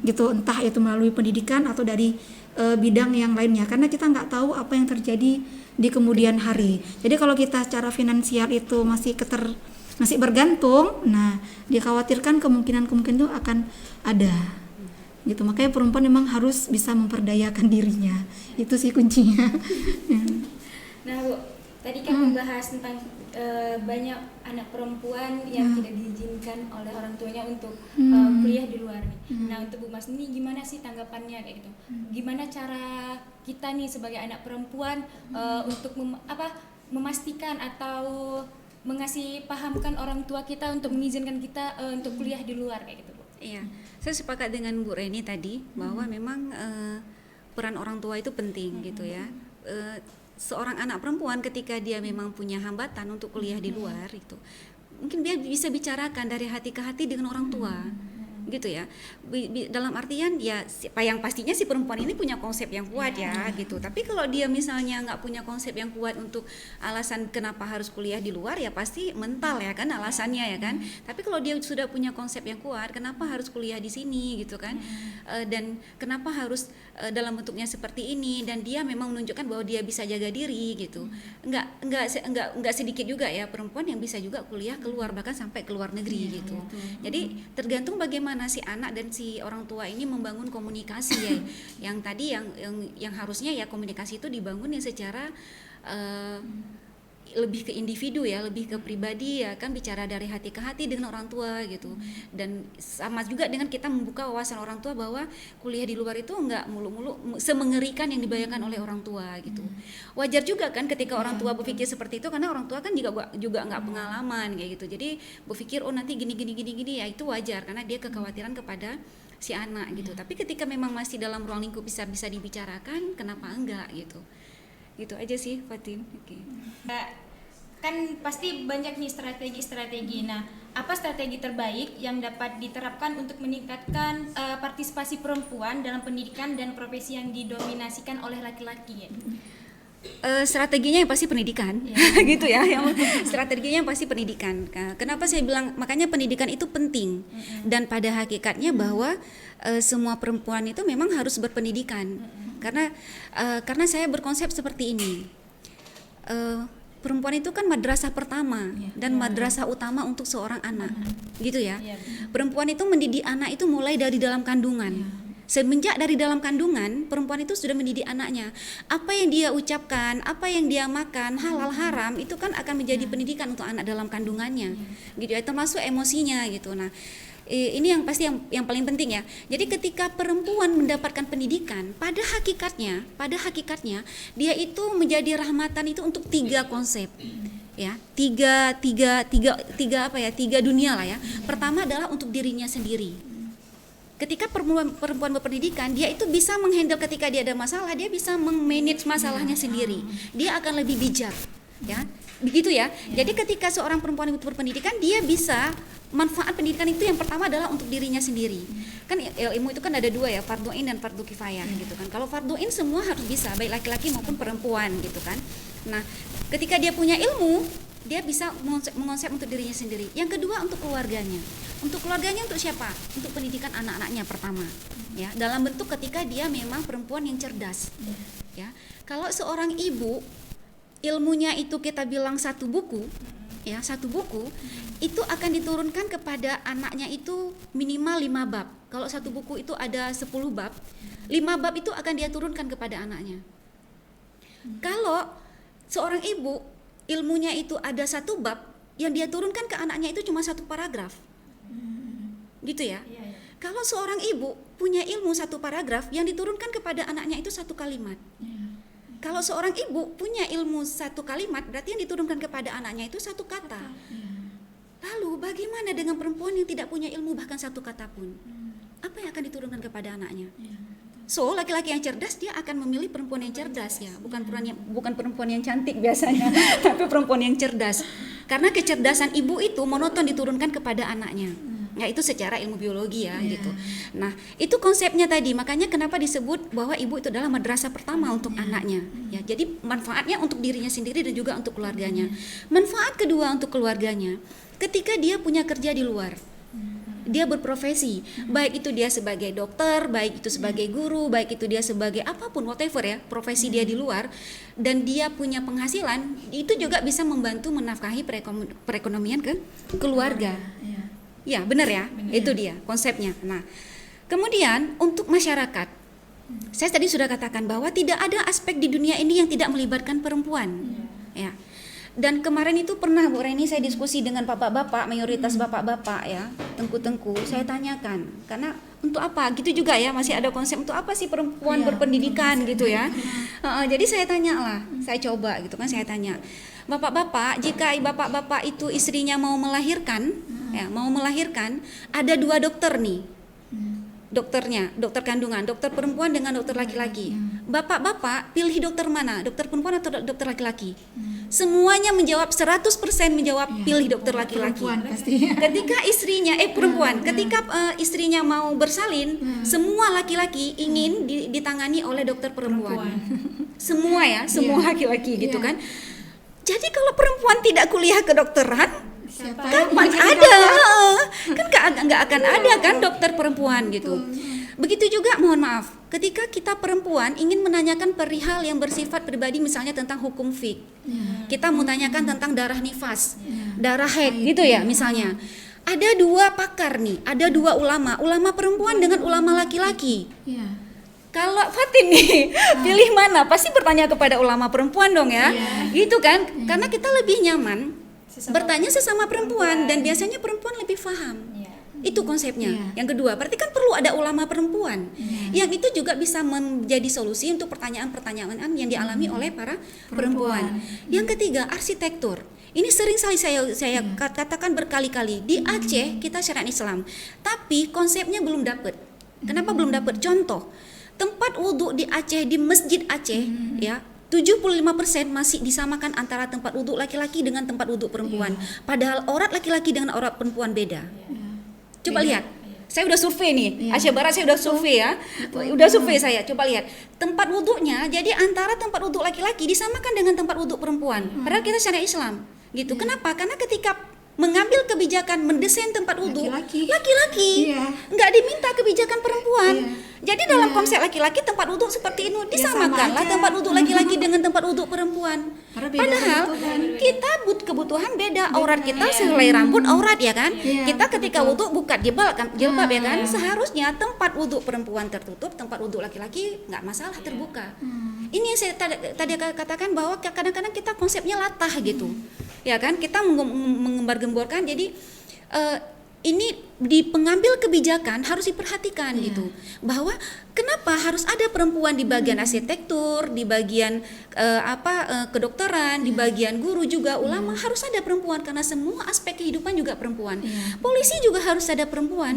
Speaker 4: gitu, entah itu melalui pendidikan atau dari bidang yang lainnya, karena kita nggak tahu apa yang terjadi di kemudian hari. Jadi kalau kita secara finansial itu masih bergantung, nah dikhawatirkan kemungkinan itu akan ada gitu. Makanya perempuan memang harus bisa memperdayakan dirinya, itu sih kuncinya.
Speaker 2: Nah Bu, tadi kan membahas tentang banyak anak perempuan yang tidak diizinkan oleh orang tuanya untuk kuliah di luar nih. Nah, untuk Bu Mas ini gimana sih tanggapannya kayak gitu? Gimana cara kita nih sebagai anak perempuan untuk memastikan atau mengasih pahamkan orang tua kita untuk mengizinkan kita untuk kuliah di luar kayak gitu Bu?
Speaker 3: Iya, saya sepakat dengan Bu Reni tadi bahwa memang peran orang tua itu penting gitu ya. Seorang anak perempuan ketika dia memang punya hambatan untuk kuliah di luar itu, mungkin dia bisa bicarakan dari hati ke hati dengan orang tua gitu ya. Dalam artian ya yang pastinya si perempuan ini punya konsep yang kuat ya gitu. Tapi kalau dia misalnya nggak punya konsep yang kuat untuk alasan kenapa harus kuliah di luar, ya pasti mental ya kan alasannya ya kan. Tapi kalau dia sudah punya konsep yang kuat, kenapa harus kuliah di sini gitu kan, dan kenapa harus dalam bentuknya seperti ini, dan dia memang menunjukkan bahwa dia bisa jaga diri gitu. Enggak sedikit juga ya perempuan yang bisa juga kuliah keluar, bahkan sampai ke luar negeri gitu. Jadi tergantung bagaimana si anak dan si orang tua ini membangun komunikasi ya. Yang tadi yang harusnya ya komunikasi itu dibangun yang secara lebih ke individu ya, lebih ke pribadi ya kan, bicara dari hati ke hati dengan orang tua gitu. Dan sama juga dengan kita membuka wawasan orang tua bahwa kuliah di luar itu enggak mulu-mulu semengerikan yang dibayangkan oleh orang tua gitu. Wajar juga kan ketika orang tua berpikir seperti itu, karena orang tua kan juga enggak pengalaman kayak gitu. Jadi berpikir oh nanti gini ya, itu wajar karena dia kekhawatiran kepada si anak gitu. Tapi ketika memang masih dalam ruang lingkup bisa dibicarakan, kenapa enggak gitu. Gitu aja sih Fatin.
Speaker 2: Kan pasti banyak nih strategi-strategi. Nah, apa strategi terbaik yang dapat diterapkan untuk meningkatkan partisipasi perempuan dalam pendidikan dan profesi yang didominasikan oleh laki-laki ya?
Speaker 3: Strateginya yang pasti pendidikan gitu ya, strateginya yang pasti pendidikan. Kenapa saya bilang makanya pendidikan itu penting, dan pada hakikatnya bahwa semua perempuan itu memang harus berpendidikan. Karena saya berkonsep seperti ini, perempuan itu kan madrasah pertama dan madrasah utama untuk seorang anak gitu ya. Perempuan itu mendidik anak itu mulai dari dalam kandungan. Semenjak dari dalam kandungan, perempuan itu sudah mendidik anaknya. Apa yang dia ucapkan, apa yang dia makan, halal haram, itu kan akan menjadi pendidikan untuk anak dalam kandungannya. Gitu ya, termasuk emosinya gitu. Nah, ini yang pasti yang paling penting ya. Jadi ketika perempuan mendapatkan pendidikan, pada hakikatnya dia itu menjadi rahmatan itu untuk 3 konsep. Ya, tiga dunia lah ya. Pertama adalah untuk dirinya sendiri. Ketika perempuan berpendidikan, dia itu bisa menghandle ketika dia ada masalah, dia bisa memanage masalahnya sendiri. Dia akan lebih bijak, ya. Begitu ya. Jadi ketika seorang perempuan itu berpendidikan, dia bisa manfaat pendidikan itu yang pertama adalah untuk dirinya sendiri. Kan ilmu itu kan ada 2 ya, fardhu ain dan fardhu kifayah gitu kan. Kalau fardhu ain semua harus bisa, baik laki-laki maupun perempuan gitu kan. Nah, ketika dia punya ilmu, dia bisa mengonsep untuk dirinya sendiri. Yang kedua untuk keluarganya. Untuk keluarganya untuk siapa? Untuk pendidikan anak-anaknya pertama. Ya, dalam bentuk ketika dia memang perempuan yang cerdas. Ya. Kalau seorang ibu ilmunya itu kita bilang satu buku, itu akan diturunkan kepada anaknya itu minimal 5 bab. Kalau satu buku itu ada 10 bab, 5 bab itu akan dia turunkan kepada anaknya. Kalau seorang ibu ilmunya itu ada 1 bab, yang dia turunkan ke anaknya itu cuma 1 paragraf. Gitu ya. Kalau seorang ibu punya ilmu 1 paragraf, yang diturunkan kepada anaknya itu 1 kalimat. Kalau seorang ibu punya ilmu 1 kalimat, berarti yang diturunkan kepada anaknya itu 1 kata. Lalu bagaimana dengan perempuan yang tidak punya ilmu bahkan 1 kata pun? Apa yang akan diturunkan kepada anaknya? So, laki-laki yang cerdas dia akan memilih perempuan yang cerdas ya, bukan perempuan yang cantik biasanya, tapi perempuan yang cerdas. Karena kecerdasan ibu itu monoton diturunkan kepada anaknya. Ya, itu secara ilmu biologi ya gitu. Nah, itu konsepnya tadi. Makanya kenapa disebut bahwa ibu itu adalah madrasah pertama untuk anaknya. Ya, jadi manfaatnya untuk dirinya sendiri dan juga untuk keluarganya. Manfaat kedua untuk keluarganya, ketika dia punya kerja di luar. Dia berprofesi, baik itu dia sebagai dokter, baik itu sebagai guru, baik itu dia sebagai apapun, whatever ya, profesi dia di luar, dan dia punya penghasilan, itu juga bisa membantu menafkahi perekonomian ke keluarga. Ya, benar ya, itu dia konsepnya. Nah, kemudian untuk masyarakat, saya tadi sudah katakan bahwa tidak ada aspek di dunia ini yang tidak melibatkan perempuan. Ya. Dan kemarin itu pernah Bu Reni saya diskusi dengan bapak-bapak, mayoritas bapak-bapak ya, tengku-tengku, saya tanyakan, karena untuk apa? Gitu juga ya, masih ada konsep untuk apa sih perempuan berpendidikan gitu ya. Jadi saya tanya lah, saya coba gitu kan, saya tanya, bapak-bapak, jika bapak-bapak itu istrinya mau melahirkan, ada 2 dokter nih. Dokternya, dokter kandungan, dokter perempuan dengan dokter laki-laki. Bapak-bapak pilih dokter mana? Dokter perempuan atau dokter laki-laki? Semuanya menjawab 100% menjawab pilih dokter laki-laki.
Speaker 4: Perempuan pasti.
Speaker 3: Ketika istrinya perempuan, ketika istrinya mau bersalin, semua laki-laki ingin ditangani oleh dokter perempuan. Semua ya, semua laki-laki gitu kan. Jadi kalau perempuan tidak kuliah kedokteran, kapan ada? Kan nggak akan ada kan dokter perempuan gitu. Begitu juga, mohon maaf, ketika kita perempuan ingin menanyakan perihal yang bersifat pribadi, misalnya tentang hukum fik, kita mau tanyakan tentang darah nifas, darah haid gitu ya misalnya. Ada dua pakar nih, ada dua ulama perempuan dengan ulama laki-laki. Kalau Fatin nih pilih mana? Pasti bertanya kepada ulama perempuan dong ya, gitu kan? Karena kita lebih nyaman bertanya sesama perempuan dan biasanya perempuan lebih paham. Itu konsepnya. Yang kedua, berarti kan perlu ada ulama perempuan. Yang itu juga bisa menjadi solusi untuk pertanyaan-pertanyaan yang dialami oleh para perempuan. Yang ketiga, arsitektur. Ini sering sekali saya katakan berkali-kali. Di Aceh kita syariat Islam, tapi konsepnya belum dapat. Kenapa belum dapat? Contoh, tempat wudhu di Aceh, di Masjid Aceh, ya 75% masih disamakan antara tempat wudhu laki-laki dengan tempat wudhu perempuan. Padahal aurat laki-laki dengan aurat perempuan beda. Coba lihat, saya udah survei nih, Aceh Barat saya udah survei ya, udah survei saya. Coba lihat tempat wudhunya, jadi antara tempat wudhu laki-laki disamakan dengan tempat wudhu perempuan. Padahal kita syariat Islam, gitu. Kenapa? Karena ketika mengambil kebijakan mendesain tempat wudhu laki-laki, nggak diminta kebijakan perempuan. Jadi dalam konsep laki-laki tempat wudhu seperti ini disamakanlah tempat wudhu laki-laki dengan tempat wudhu perempuan. Padahal kita kebutuhan beda, aurat kita sehelai rambut aurat ya kan. Kita ketika wudhu buka jilbab ya kan. Seharusnya tempat wudhu perempuan tertutup, tempat wudhu laki-laki nggak masalah terbuka. Ini yang saya tadi katakan bahwa kadang-kadang kita konsepnya latah gitu. Ya kan, kita mengembar-gemborkan. Jadi ini di pengambil kebijakan harus diperhatikan gitu, bahwa kenapa harus ada perempuan di bagian arsitektur, di bagian kedokteran, di bagian guru juga, ulama harus ada perempuan karena semua aspek kehidupan juga perempuan. Polisi juga harus ada perempuan.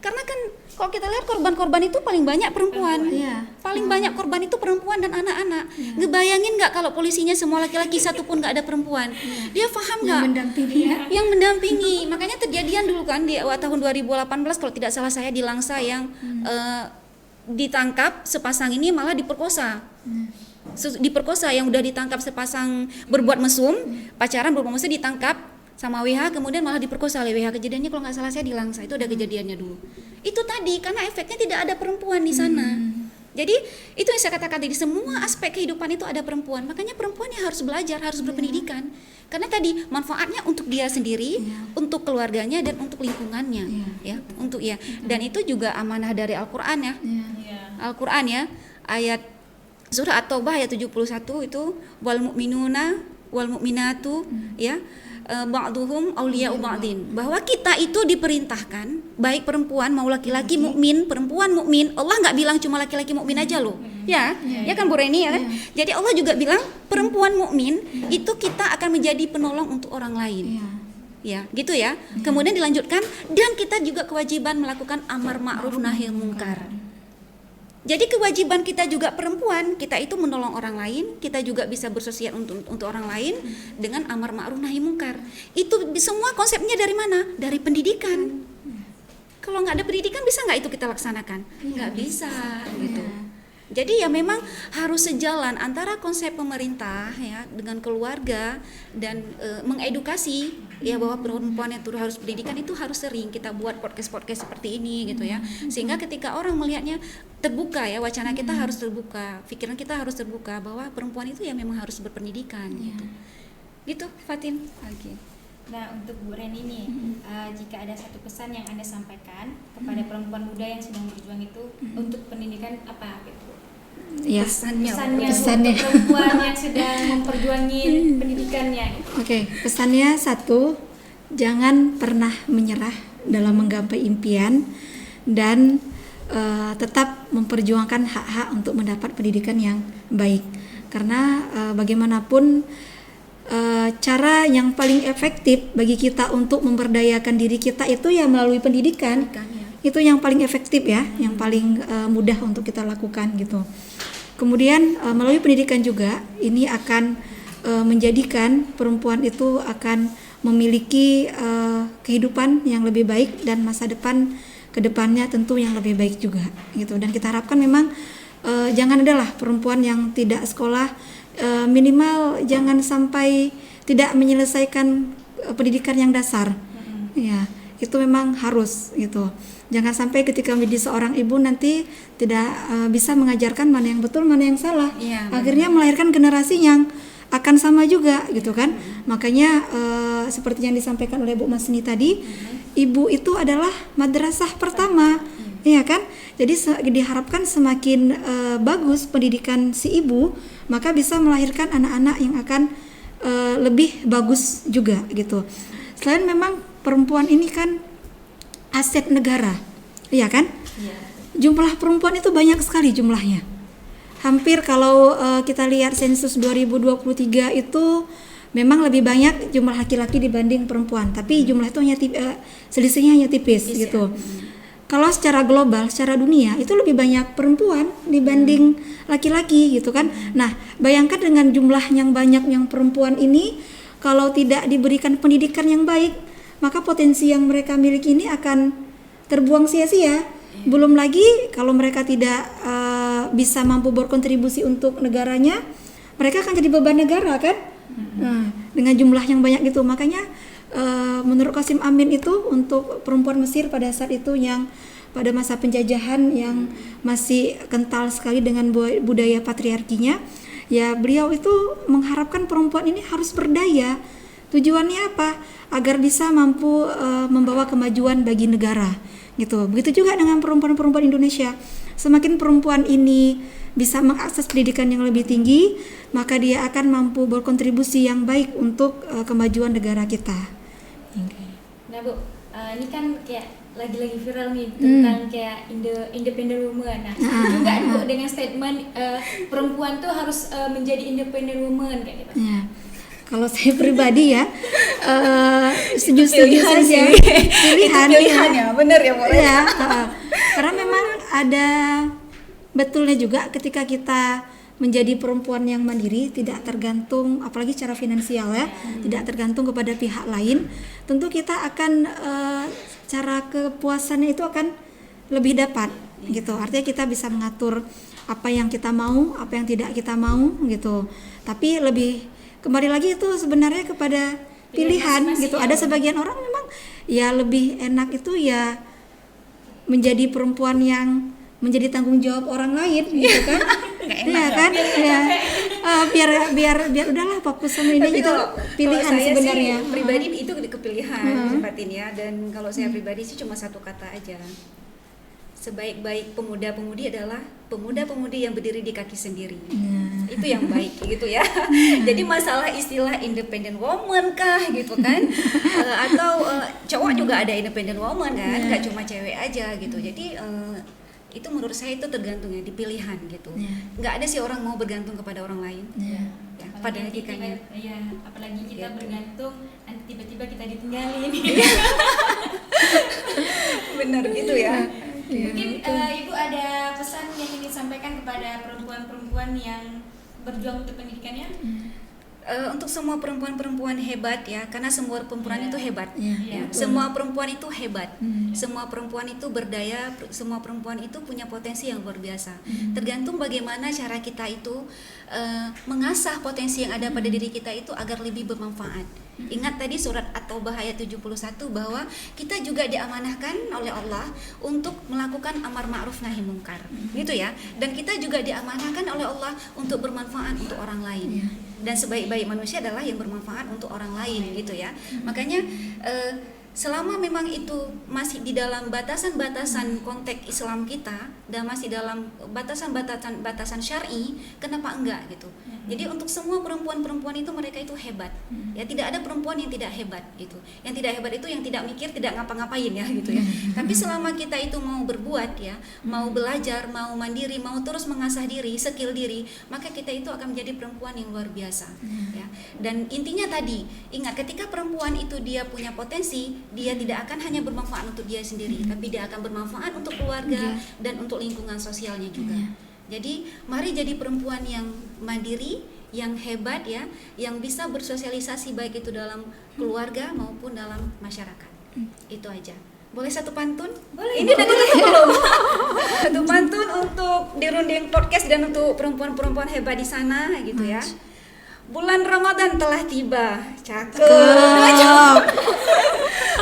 Speaker 3: Karena kan kalau kita lihat korban-korban itu paling banyak perempuan. Paling banyak korban itu perempuan dan anak-anak. Ngebayangin nggak kalau polisinya semua laki-laki, satu pun nggak ada perempuan? Dia paham nggak? Yang mendampingi. Makanya kejadian dulu kan di tahun 2018 kalau tidak salah saya di Langsa yang ditangkap sepasang ini malah diperkosa. Diperkosa, yang udah ditangkap sepasang berbuat mesum, pacaran berbuat mesum, ditangkap sama WH, kemudian malah diperkosa oleh WH. Kejadiannya kalau nggak salah saya di Langsa, itu ada kejadiannya dulu. Itu tadi karena efeknya tidak ada perempuan di sana. Jadi itu yang saya katakan tadi, semua aspek kehidupan itu ada perempuan. Makanya perempuan yang harus belajar, harus berpendidikan. Karena tadi manfaatnya untuk dia sendiri, untuk keluarganya dan untuk lingkungannya, Dan itu juga amanah dari Al-Qur'an ya. Al-Qur'an ya, ayat surah At-Taubah ayat 71 itu wal mu'minuna wal mu'minatu ya. Ba'duhum awliya'u ba'din, bahwa kita itu diperintahkan, baik perempuan mau laki-laki mukmin, perempuan mukmin. Allah nggak bilang cuma laki-laki mukmin aja loh, ya kan Bu Reni ya kan. Jadi Allah juga bilang perempuan mukmin itu kita akan menjadi penolong untuk orang lain, ya gitu ya. Kemudian dilanjutkan, dan kita juga kewajiban melakukan amar ma'ruf nahi munkar. Jadi kewajiban kita juga perempuan, kita itu menolong orang lain, kita juga bisa bersosial untuk orang lain dengan amar ma'ruf nahi munkar. Itu semua konsepnya dari mana? Dari pendidikan. Kalau nggak ada pendidikan bisa nggak itu kita laksanakan? Nggak bisa gitu. Jadi ya memang harus sejalan antara konsep pemerintah ya dengan keluarga dan mengedukasi ya bahwa perempuan itu harus pendidikan. Itu harus sering kita buat podcast seperti ini gitu ya, sehingga ketika orang melihatnya terbuka ya, wacana kita harus terbuka, pikiran kita harus terbuka bahwa perempuan itu ya memang harus berpendidikan gitu Fatin.
Speaker 2: Nah, untuk Bu Reni nih, jika ada satu pesan yang Anda sampaikan kepada perempuan muda yang sedang berjuang itu untuk pendidikan apa gitu? Pesannya untuk perempuan yang sedang memperjuangin pendidikannya.
Speaker 4: Pesannya satu, jangan pernah menyerah dalam menggapai impian dan tetap memperjuangkan hak-hak untuk mendapat pendidikan yang baik. Karena bagaimanapun cara yang paling efektif bagi kita untuk memberdayakan diri kita itu ya melalui pendidikan. Itu yang paling efektif ya, yang paling mudah untuk kita lakukan gitu. Kemudian melalui pendidikan juga ini akan menjadikan perempuan itu akan memiliki kehidupan yang lebih baik dan masa depan ke depannya tentu yang lebih baik juga gitu. Dan kita harapkan memang jangan adalah perempuan yang tidak sekolah, minimal jangan sampai tidak menyelesaikan pendidikan yang dasar. Ya, itu memang harus gitu. Jangan sampai ketika menjadi seorang ibu nanti tidak bisa mengajarkan mana yang betul, mana yang salah.
Speaker 3: Iya,
Speaker 4: Akhirnya melahirkan generasi yang akan sama juga gitu kan. Makanya seperti yang disampaikan oleh Bu Masni tadi, ibu itu adalah madrasah pertama. Iya kan? Jadi diharapkan semakin bagus pendidikan si ibu, maka bisa melahirkan anak-anak yang akan lebih bagus juga gitu. Selain memang perempuan ini kan aset negara, iya kan? Jumlah perempuan itu banyak sekali jumlahnya. Hampir kalau kita lihat sensus 2023 itu memang lebih banyak jumlah laki-laki dibanding perempuan, tapi jumlah itu hanya selisihnya hanya tipis gitu. Kalau secara global, secara dunia itu lebih banyak perempuan dibanding laki-laki gitu kan. Nah, bayangkan dengan jumlah yang banyak yang perempuan ini, kalau tidak diberikan pendidikan yang baik, maka potensi yang mereka miliki ini akan terbuang sia-sia. Belum lagi kalau mereka tidak bisa mampu berkontribusi untuk negaranya, mereka akan jadi beban negara kan. Nah, dengan jumlah yang banyak itu, makanya menurut Qasim Amin itu untuk perempuan Mesir pada saat itu yang pada masa penjajahan yang masih kental sekali dengan budaya patriarkinya, ya beliau itu mengharapkan perempuan ini harus berdaya. Tujuannya apa? Agar bisa mampu membawa kemajuan bagi negara gitu. Begitu juga dengan perempuan-perempuan Indonesia. Semakin perempuan ini bisa mengakses pendidikan yang lebih tinggi, maka dia akan mampu berkontribusi yang baik untuk kemajuan negara kita.
Speaker 2: Nah Bu, ini kan kayak lagi-lagi viral nih tentang kayak independent woman. Nah, juga Bu dengan statement perempuan tuh harus menjadi independent woman kayak gitu.
Speaker 4: Ya. Kalau saya pribadi ya setuju saja pilihan
Speaker 3: ya, benar ya Bu.
Speaker 4: Ya, karena memang ada betulnya juga ketika kita menjadi perempuan yang mandiri, tidak tergantung apalagi secara finansial ya, tidak tergantung kepada pihak lain, tentu kita akan cara kepuasannya itu akan lebih dapat gitu. Artinya kita bisa mengatur apa yang kita mau, apa yang tidak kita mau gitu. Tapi lebih kembali lagi itu sebenarnya kepada pilihan gitu. Ada sebagian orang memang ya lebih enak itu ya menjadi perempuan yang menjadi tanggung jawab orang lain gitu kan. Iya kan? Ya. Biar udahlah fokus sama ini itu pilihan
Speaker 3: kalau saya
Speaker 4: sebenarnya.
Speaker 3: Sih, pribadi itu kepilihan seperti ini ya, dan kalau saya pribadi sih cuma satu kata aja. Sebaik-baik pemuda-pemudi adalah pemuda-pemudi yang berdiri di kaki sendiri. Itu yang baik gitu ya. Jadi masalah istilah independent woman kah gitu kan, atau cowok juga ada independent woman kan, nggak cuma cewek aja gitu. Jadi itu menurut saya itu tergantung ya di pilihan gitu. Nggak ada sih orang mau bergantung kepada orang lain. Ya, pada hakikatnya.
Speaker 2: Iya, apalagi kita bergantung nanti tiba-tiba kita ditinggalin.
Speaker 3: Benar gitu ya.
Speaker 2: Mungkin Ibu ada pesan yang ingin disampaikan kepada perempuan-perempuan yang berjuang untuk pendidikannya?
Speaker 3: Untuk semua perempuan-perempuan hebat ya, karena semua perempuan itu hebat.
Speaker 2: Iya.
Speaker 3: Semua perempuan itu hebat. Semua perempuan itu berdaya, semua perempuan itu punya potensi yang luar biasa. Tergantung bagaimana cara kita itu mengasah potensi yang ada pada diri kita itu agar lebih bermanfaat. Ingat tadi surat At-Taubah ayat 71 bahwa kita juga diamanahkan oleh Allah untuk melakukan amar ma'ruf nahi mungkar. Gitu ya. Dan kita juga diamanahkan oleh Allah untuk bermanfaat untuk orang lain. Dan sebaik-baik manusia adalah yang bermanfaat untuk orang lain gitu ya. Makanya selama memang itu masih di dalam batasan-batasan konteks Islam kita dan masih dalam batasan syar'i, kenapa enggak gitu. Jadi untuk semua perempuan-perempuan itu mereka itu hebat. Ya tidak ada perempuan yang tidak hebat gitu. Yang tidak hebat itu yang tidak mikir, tidak ngapa-ngapain ya gitu ya. Tapi selama kita itu mau berbuat ya, mau belajar, mau mandiri, mau terus mengasah diri, skill diri, maka kita itu akan menjadi perempuan yang luar biasa ya. Dan intinya tadi, ingat ketika perempuan itu dia punya potensi, dia tidak akan hanya bermanfaat untuk dia sendiri, tapi dia akan bermanfaat untuk keluarga dan untuk lingkungan sosialnya juga. Jadi mari jadi perempuan yang mandiri, yang hebat ya, yang bisa bersosialisasi baik itu dalam keluarga maupun dalam masyarakat. Itu aja. Boleh satu pantun?
Speaker 2: Boleh.
Speaker 3: Ini udah ditutup belum? Satu pantun untuk di Rundeng Podcast dan untuk perempuan-perempuan hebat di sana gitu ya. Bulan Ramadan telah tiba. Cakep.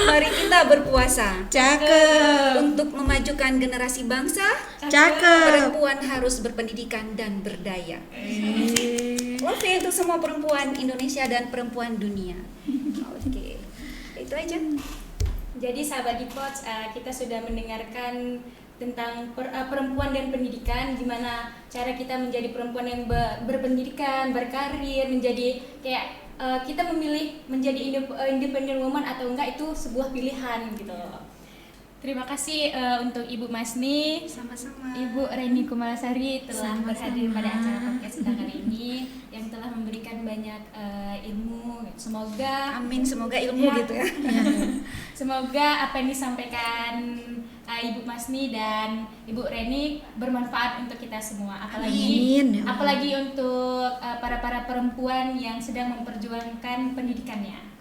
Speaker 3: Mari kita berpuasa
Speaker 4: Cakep.
Speaker 3: untuk memajukan generasi bangsa.
Speaker 4: Cakep.
Speaker 3: Perempuan harus berpendidikan dan berdaya. Love ya untuk semua perempuan Indonesia dan perempuan dunia. Oke, itu aja.
Speaker 2: Jadi sahabat Dipods, kita sudah mendengarkan tentang perempuan dan pendidikan, gimana cara kita menjadi perempuan yang berpendidikan, berkarir, menjadi kayak kita memilih menjadi independent woman atau enggak, itu sebuah pilihan gitu loh. Terima kasih untuk Ibu Masni,
Speaker 3: Sama-sama.
Speaker 2: Ibu Reni Kumalasari telah
Speaker 4: Sama-sama.
Speaker 2: berhadir pada acara podcast kita kali ini, yang telah memberikan banyak ilmu. Semoga
Speaker 3: Amin, semoga ilmu
Speaker 2: Ya.
Speaker 3: gitu ya.
Speaker 2: Semoga apa yang disampaikan Ibu Masni dan Ibu Reni bermanfaat untuk kita semua.
Speaker 4: Amin, ya Allah.
Speaker 2: Apalagi untuk para perempuan yang sedang memperjuangkan pendidikannya.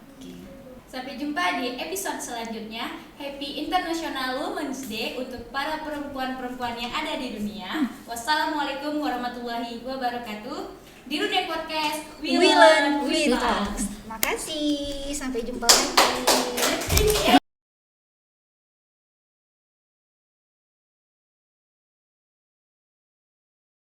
Speaker 2: Sampai jumpa di episode selanjutnya. Happy International Women's Day untuk para perempuan-perempuan yang ada di dunia. Wassalamualaikum warahmatullahi wabarakatuh. Di Rundeng Podcast,
Speaker 3: We learn, we talk. Makasih, sampai jumpa lagi.